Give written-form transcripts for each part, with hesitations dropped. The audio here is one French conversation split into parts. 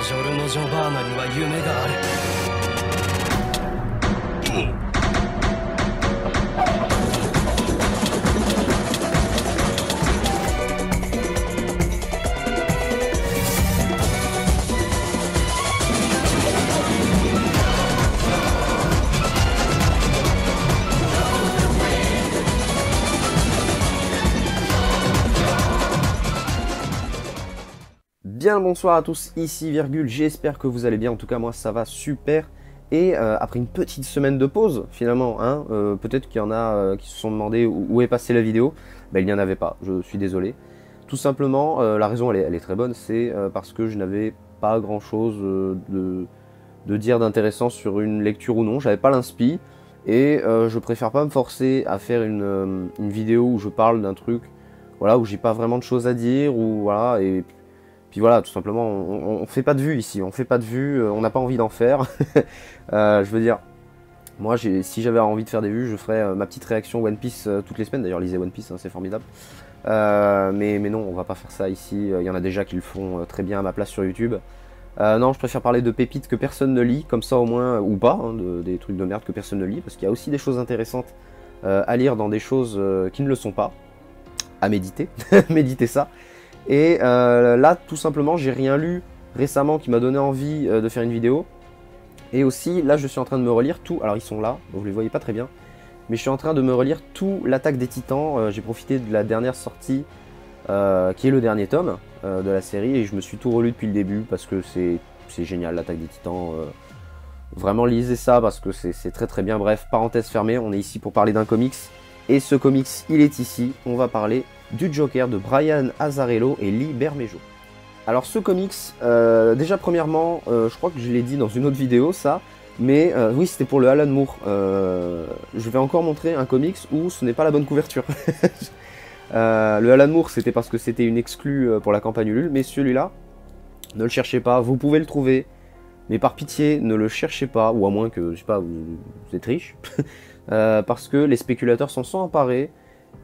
ジョルノ・ジョバーナには夢がある。Bien le bonsoir à tous, ici Virgule, j'espère que vous allez bien, en tout cas moi ça va super. Et après une petite semaine de pause finalement, hein, peut-être qu'il y en a qui se sont demandé où est passée la vidéo, ben, il n'y en avait pas, je suis désolé. Tout simplement, la raison elle est très bonne, c'est parce que je n'avais pas grand chose de dire d'intéressant sur une lecture ou non, j'avais pas l'inspi. Et je préfère pas me forcer à faire une vidéo où je parle d'un truc, voilà, où j'ai pas vraiment de choses à dire, ou voilà, et puis voilà, tout simplement, on fait pas de vues ici, on fait pas de vues, on n'a pas envie d'en faire. Je veux dire, moi, si j'avais envie de faire des vues, je ferais ma petite réaction One Piece toutes les semaines. D'ailleurs, lisez One Piece, hein, c'est formidable. Mais non, on va pas faire ça ici. Il y en a déjà qui le font très bien à ma place sur YouTube. Non, je préfère parler de pépites que personne ne lit, comme ça au moins, ou pas, hein, des trucs de merde que personne ne lit, parce qu'il y a aussi des choses intéressantes à lire dans des choses qui ne le sont pas. À méditer, méditer ça. Et là, tout simplement, j'ai rien lu récemment qui m'a donné envie de faire une vidéo. Et aussi, là, je suis en train de me relire tout. Alors, ils sont là, donc vous les voyez pas très bien. Mais je suis en train de me relire tout l'Attaque des Titans. J'ai profité de la dernière sortie, qui est le dernier tome de la série. Et je me suis tout relu depuis le début parce que c'est génial, l'Attaque des Titans. Vraiment, lisez ça parce que c'est très très bien. Bref, parenthèse fermée, on est ici pour parler d'un comics. Et ce comics, il est ici. On va parler du Joker de Brian Azzarello et Lee Bermejo. Alors ce comics, déjà premièrement, je crois que je l'ai dit dans une autre vidéo ça, mais oui c'était pour le Alan Moore. Je vais encore montrer un comics où ce n'est pas la bonne couverture. Le Alan Moore c'était parce que c'était une exclue pour la campagne Ulule, mais celui-là, ne le cherchez pas, vous pouvez le trouver, mais par pitié ne le cherchez pas, ou à moins que, je sais pas, vous êtes riche, parce que les spéculateurs s'en sont emparés.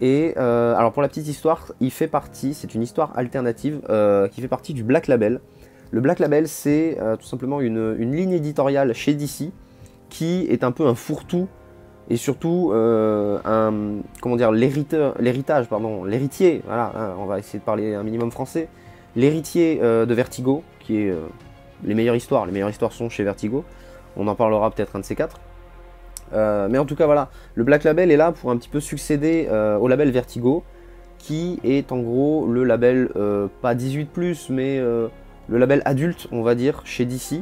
Et alors pour la petite histoire, il fait partie, c'est une histoire alternative qui fait partie du Black Label. Le Black Label, c'est tout simplement une ligne éditoriale chez DC qui est un peu un fourre-tout et surtout comment dire, l'héritier, voilà, hein, on va essayer de parler un minimum français, l'héritier de Vertigo, qui est les meilleures histoires sont chez Vertigo, on en parlera peut-être un de ces quatre. Mais en tout cas voilà, le Black Label est là pour un petit peu succéder au label Vertigo, qui est en gros le label, pas 18+, mais le label adulte on va dire chez DC. Il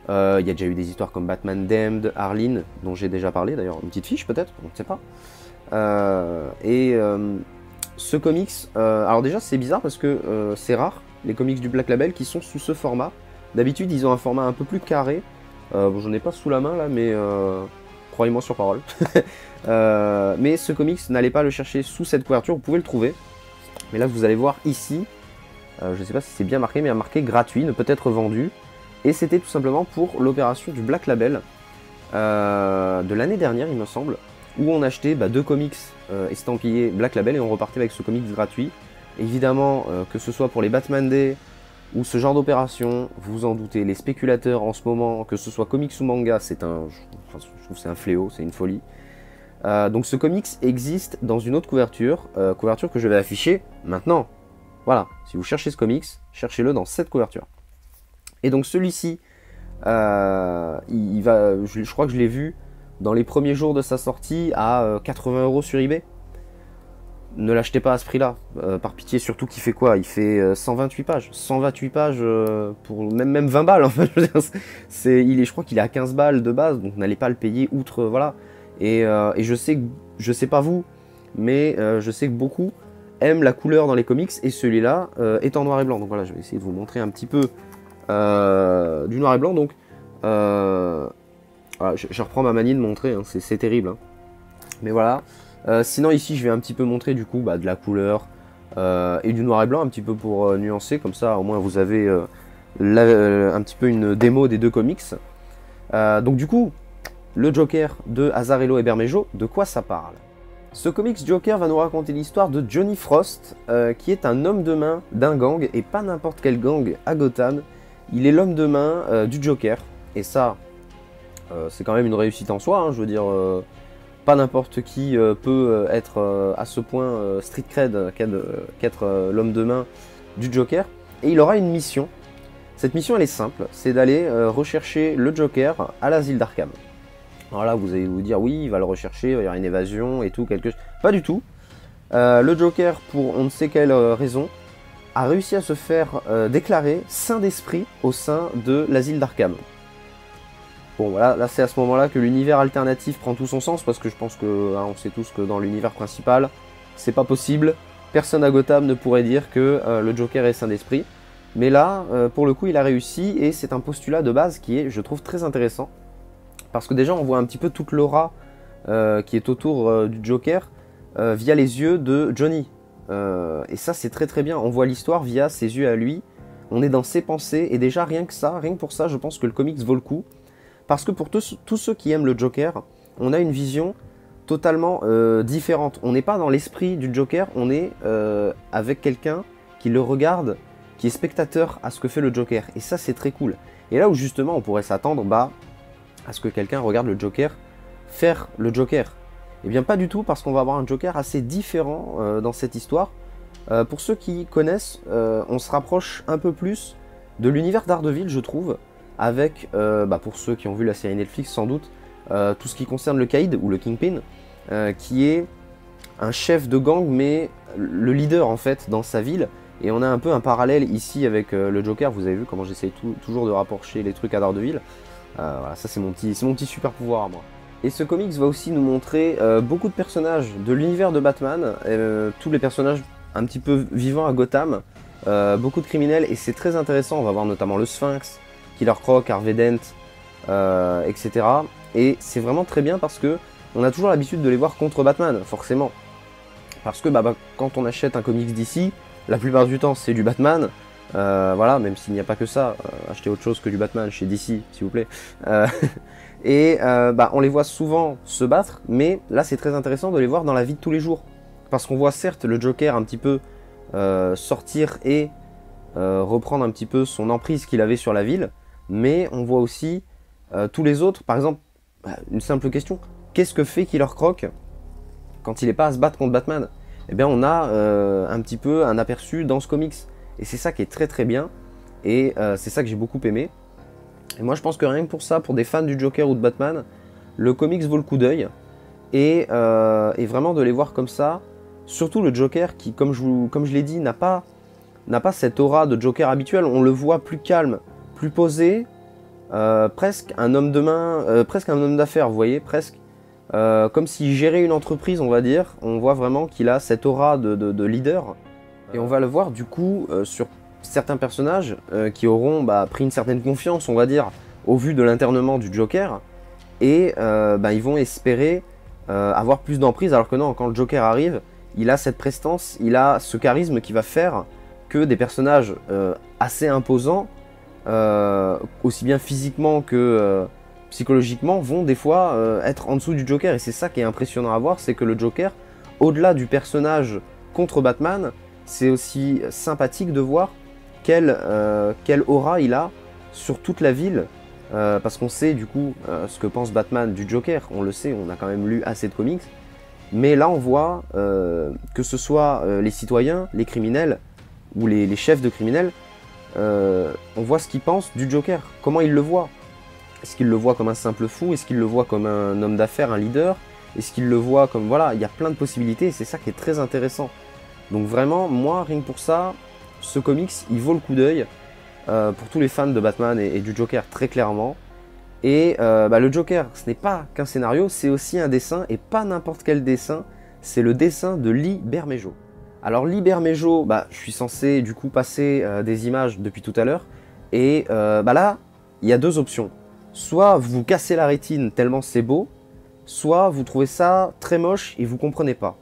y a déjà eu des histoires comme Batman Damned, Arline, dont j'ai déjà parlé d'ailleurs, une petite fiche peut-être, on ne sait pas. Ce comics, alors déjà c'est bizarre parce que c'est rare les comics du Black Label qui sont sous ce format. D'habitude ils ont un format un peu plus carré, bon, j'en ai pas sous la main là mais... croyez-moi sur parole. Mais ce comics, n'allez pas le chercher sous cette couverture, vous pouvez le trouver. Mais là, vous allez voir ici, je ne sais pas si c'est bien marqué, mais il y a marqué gratuit, ne peut être vendu. Et c'était tout simplement pour l'opération du Black Label de l'année dernière, il me semble, où on achetait deux comics estampillés Black Label et on repartait avec ce comics gratuit. Évidemment, que ce soit pour les Batman Day ou ce genre d'opération, vous vous en doutez, les spéculateurs en ce moment, que ce soit comics ou manga, je trouve c'est un fléau, c'est une folie. Donc ce comics existe dans une autre couverture, couverture que je vais afficher maintenant. Voilà, si vous cherchez ce comics, cherchez-le dans cette couverture. Et donc celui-ci, je crois que je l'ai vu dans les premiers jours de sa sortie à 80 € sur eBay. Ne l'achetez pas à ce prix-là, par pitié, surtout qu'il fait quoi? Il fait 128 pages. 128 pages pour même 20 balles, en fait. Je crois qu'il est à 15 balles de base, donc n'allez pas le payer outre, voilà. Et je sais pas vous, mais je sais que beaucoup aiment la couleur dans les comics, et celui-là est en noir et blanc. Donc voilà, je vais essayer de vous montrer un petit peu du noir et blanc. Donc, voilà, je reprends ma manie de montrer, hein, c'est terrible. Hein. Mais voilà. Sinon ici je vais un petit peu montrer du coup de la couleur et du noir et blanc un petit peu pour nuancer, comme ça au moins vous avez un petit peu une démo des deux comics. Donc du coup, le Joker de Azzarello et Bermejo, de quoi ça parle? Ce comics Joker va nous raconter l'histoire de Johnny Frost, qui est un homme de main d'un gang, et pas n'importe quel gang à Gotham. il est l'homme de main du Joker. Et ça, c'est quand même une réussite en soi, hein, je veux dire, pas n'importe qui peut être à ce point street cred qu'être l'homme de main du Joker. Et il aura une mission. Cette mission, elle est simple, c'est d'aller rechercher le Joker à l'asile d'Arkham. Alors là, vous allez vous dire, oui, il va le rechercher, il va y avoir une évasion et tout, quelque chose. Pas du tout. Le Joker, pour on ne sait quelle raison, a réussi à se faire déclarer saint d'esprit au sein de l'asile d'Arkham. Bon, voilà, là c'est à ce moment-là que l'univers alternatif prend tout son sens, parce que je pense que, hein, on sait tous que dans l'univers principal, c'est pas possible. Personne à Gotham ne pourrait dire que le Joker est saint d'esprit. Mais là, pour le coup, il a réussi, et c'est un postulat de base qui est, je trouve, très intéressant. Parce que déjà, on voit un petit peu toute l'aura qui est autour du Joker via les yeux de Johnny. Et ça, c'est très très bien. On voit l'histoire via ses yeux à lui. On est dans ses pensées. Et déjà, rien que pour ça, je pense que le comics vaut le coup. Parce que pour tous ceux qui aiment le Joker, on a une vision totalement différente. On n'est pas dans l'esprit du Joker, on est avec quelqu'un qui le regarde, qui est spectateur à ce que fait le Joker. Et ça, c'est très cool. Et là où justement, on pourrait s'attendre, à ce que quelqu'un regarde le Joker faire le Joker. Eh bien pas du tout, parce qu'on va avoir un Joker assez différent dans cette histoire. Pour ceux qui connaissent, on se rapproche un peu plus de l'univers Daredevil, je trouve, avec, pour ceux qui ont vu la série Netflix sans doute, tout ce qui concerne le Caïd, ou le Kingpin, qui est un chef de gang, mais le leader en fait dans sa ville. Et on a un peu un parallèle ici avec le Joker, vous avez vu comment j'essaye toujours de rapprocher les trucs à Daredevil. Voilà, ça c'est mon petit super pouvoir à moi. Et ce comics va aussi nous montrer beaucoup de personnages de l'univers de Batman, tous les personnages un petit peu vivants à Gotham, beaucoup de criminels, et c'est très intéressant. On va voir notamment le Sphinx, Killer Croc, Harvey Dent, etc. Et c'est vraiment très bien parce que on a toujours l'habitude de les voir contre Batman, forcément. Parce que quand on achète un comics d'ici, la plupart du temps c'est du Batman. Voilà, même s'il n'y a pas que ça, achetez autre chose que du Batman chez DC, s'il vous plaît. Et on les voit souvent se battre, mais là c'est très intéressant de les voir dans la vie de tous les jours. Parce qu'on voit certes le Joker un petit peu sortir et reprendre un petit peu son emprise qu'il avait sur la ville, mais on voit aussi tous les autres. Par exemple, une simple question, qu'est-ce que fait Killer Croc quand il n'est pas à se battre contre Batman? Eh bien on a un petit peu un aperçu dans ce comics. Et c'est ça qui est très très bien, et c'est ça que j'ai beaucoup aimé. Et moi je pense que rien que pour ça, pour des fans du Joker ou de Batman, le comics vaut le coup d'œil. Et vraiment de les voir comme ça, surtout le Joker qui, comme je l'ai dit, n'a pas cette aura de Joker habituel. On le voit plus calme, plus posé, presque un homme de main, presque un homme d'affaires, vous voyez, presque. Comme s'il gérait une entreprise, on va dire. On voit vraiment qu'il a cette aura de leader. Et on va le voir du coup sur certains personnages qui auront pris une certaine confiance, on va dire, au vu de l'internement du Joker. Et ils vont espérer avoir plus d'emprise, alors que non, quand le Joker arrive, il a cette prestance, il a ce charisme qui va faire que des personnages assez imposants, aussi bien physiquement que psychologiquement, vont des fois être en dessous du Joker. Et c'est ça qui est impressionnant à voir, c'est que le Joker, au-delà du personnage contre Batman, c'est aussi sympathique de voir quelle aura il a sur toute la ville, parce qu'on sait du coup ce que pense Batman du Joker, on le sait, on a quand même lu assez de comics, mais là on voit que ce soit les citoyens, les criminels, ou les chefs de criminels, on voit ce qu'ils pensent du Joker, comment ils le voient. Est-ce qu'ils le voient comme un simple fou? Est-ce qu'ils le voient comme un homme d'affaires, un leader? Est-ce qu'ils le voient comme... Voilà, il y a plein de possibilités, et c'est ça qui est très intéressant. Donc vraiment, moi, rien que pour ça, ce comics, il vaut le coup d'œil pour tous les fans de Batman et du Joker, très clairement. Et le Joker, ce n'est pas qu'un scénario, c'est aussi un dessin, et pas n'importe quel dessin, c'est le dessin de Lee Bermejo. Alors Lee Bermejo, je suis censé du coup passer des images depuis tout à l'heure, et là, il y a deux options. Soit vous vous cassez la rétine tellement c'est beau, soit vous trouvez ça très moche et vous comprenez pas.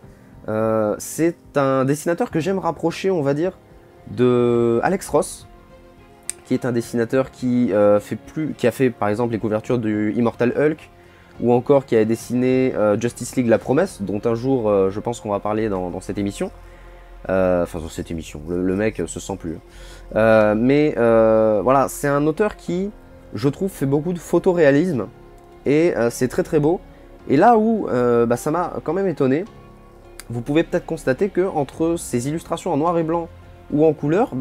C'est un dessinateur que j'aime rapprocher, on va dire, de Alex Ross, qui est un dessinateur qui a fait par exemple les couvertures du Immortal Hulk, ou encore qui a dessiné Justice League La Promesse, dont un jour je pense qu'on va parler dans cette émission. Enfin dans cette émission, le mec se sent plus. Voilà, c'est un auteur qui, je trouve, fait beaucoup de photoréalisme et c'est très très beau. Et là où ça m'a quand même étonné, vous pouvez peut-être constater que entre ces illustrations en noir et blanc ou en couleur,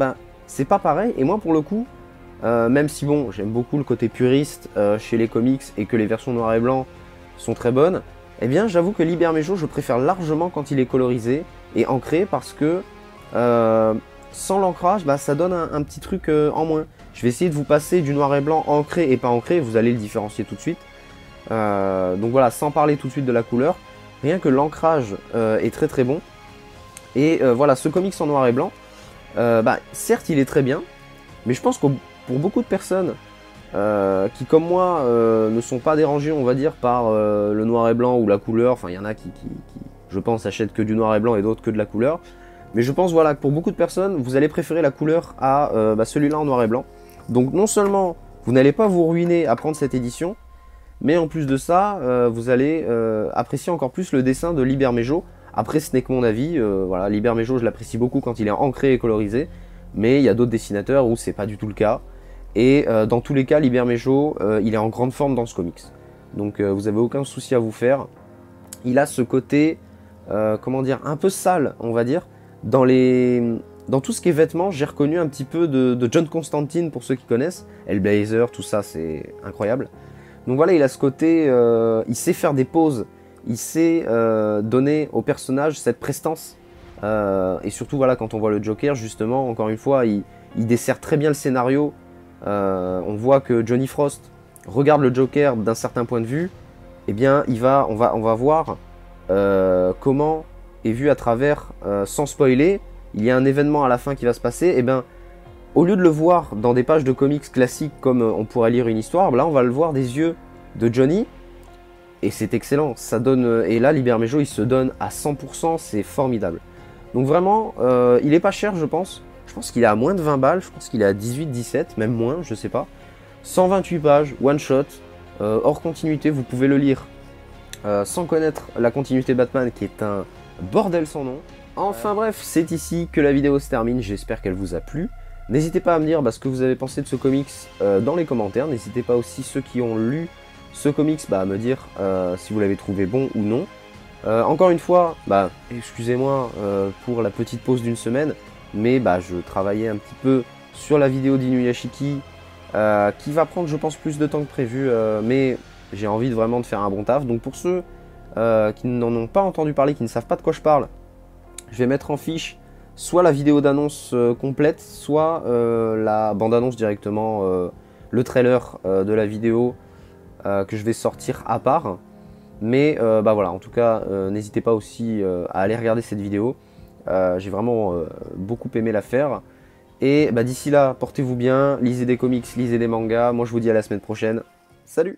c'est pas pareil. Et moi pour le coup, même si bon, j'aime beaucoup le côté puriste chez les comics et que les versions noir et blanc sont très bonnes, eh bien j'avoue que Libermejo, je préfère largement quand il est colorisé et ancré parce que sans l'ancrage, ça donne un petit truc en moins. Je vais essayer de vous passer du noir et blanc ancré et pas ancré, vous allez le différencier tout de suite. Donc voilà, sans parler tout de suite de la couleur, rien que l'ancrage est très très bon. Et voilà, ce comics en noir et blanc, certes il est très bien, mais je pense que pour beaucoup de personnes qui comme moi ne sont pas dérangées, on va dire, par le noir et blanc ou la couleur, enfin il y en a qui je pense achètent que du noir et blanc et d'autres que de la couleur, mais je pense voilà que pour beaucoup de personnes vous allez préférer la couleur à celui-là en noir et blanc. Donc non seulement vous n'allez pas vous ruiner à prendre cette édition, mais en plus de ça vous allez apprécier encore plus le dessin de Libermejo. Après ce n'est que mon avis, voilà, Libermejo je l'apprécie beaucoup quand il est ancré et colorisé, mais il y a d'autres dessinateurs où c'est pas du tout le cas. Et dans tous les cas, Libermejo, il est en grande forme dans ce comics. Donc vous avez aucun souci à vous faire. Il a ce côté, comment dire, un peu sale, on va dire. Dans tout ce qui est vêtements, j'ai reconnu un petit peu de John Constantine, pour ceux qui connaissent. Hellblazer, tout ça, c'est incroyable. Donc voilà, il a ce côté, il sait faire des poses. Il sait donner au personnage cette prestance. Et surtout, voilà, quand on voit le Joker, justement, encore une fois, il dessert très bien le scénario. On voit que Johnny Frost regarde le Joker d'un certain point de vue, eh bien on va voir comment est vu à travers, sans spoiler, il y a un événement à la fin qui va se passer, et bien au lieu de le voir dans des pages de comics classiques comme on pourrait lire une histoire, là on va le voir des yeux de Johnny, et c'est excellent, ça donne, et là Libermejo il se donne à 100%, c'est formidable. Donc vraiment, il est pas cher je pense. Je pense qu'il est à moins de 20 balles, je pense qu'il est à 18-17, même moins, je sais pas. 128 pages, one shot, hors continuité, vous pouvez le lire sans connaître la continuité Batman qui est un bordel sans nom. Enfin bref, c'est ici que la vidéo se termine, j'espère qu'elle vous a plu. N'hésitez pas à me dire ce que vous avez pensé de ce comics dans les commentaires, n'hésitez pas aussi ceux qui ont lu ce comics à me dire si vous l'avez trouvé bon ou non. Encore une fois, excusez-moi pour la petite pause d'une semaine, mais je travaillais un petit peu sur la vidéo d'Inuyashiki qui va prendre je pense plus de temps que prévu, mais j'ai envie vraiment de faire un bon taf. Donc pour ceux qui n'en ont pas entendu parler, qui ne savent pas de quoi je parle, je vais mettre en fiche soit la vidéo d'annonce complète, soit la bande-annonce directement, le trailer de la vidéo que je vais sortir à part. Mais voilà, en tout cas, n'hésitez pas aussi à aller regarder cette vidéo. J'ai vraiment beaucoup aimé la faire. Et d'ici là, portez-vous bien, lisez des comics, lisez des mangas. Moi, je vous dis à la semaine prochaine. Salut!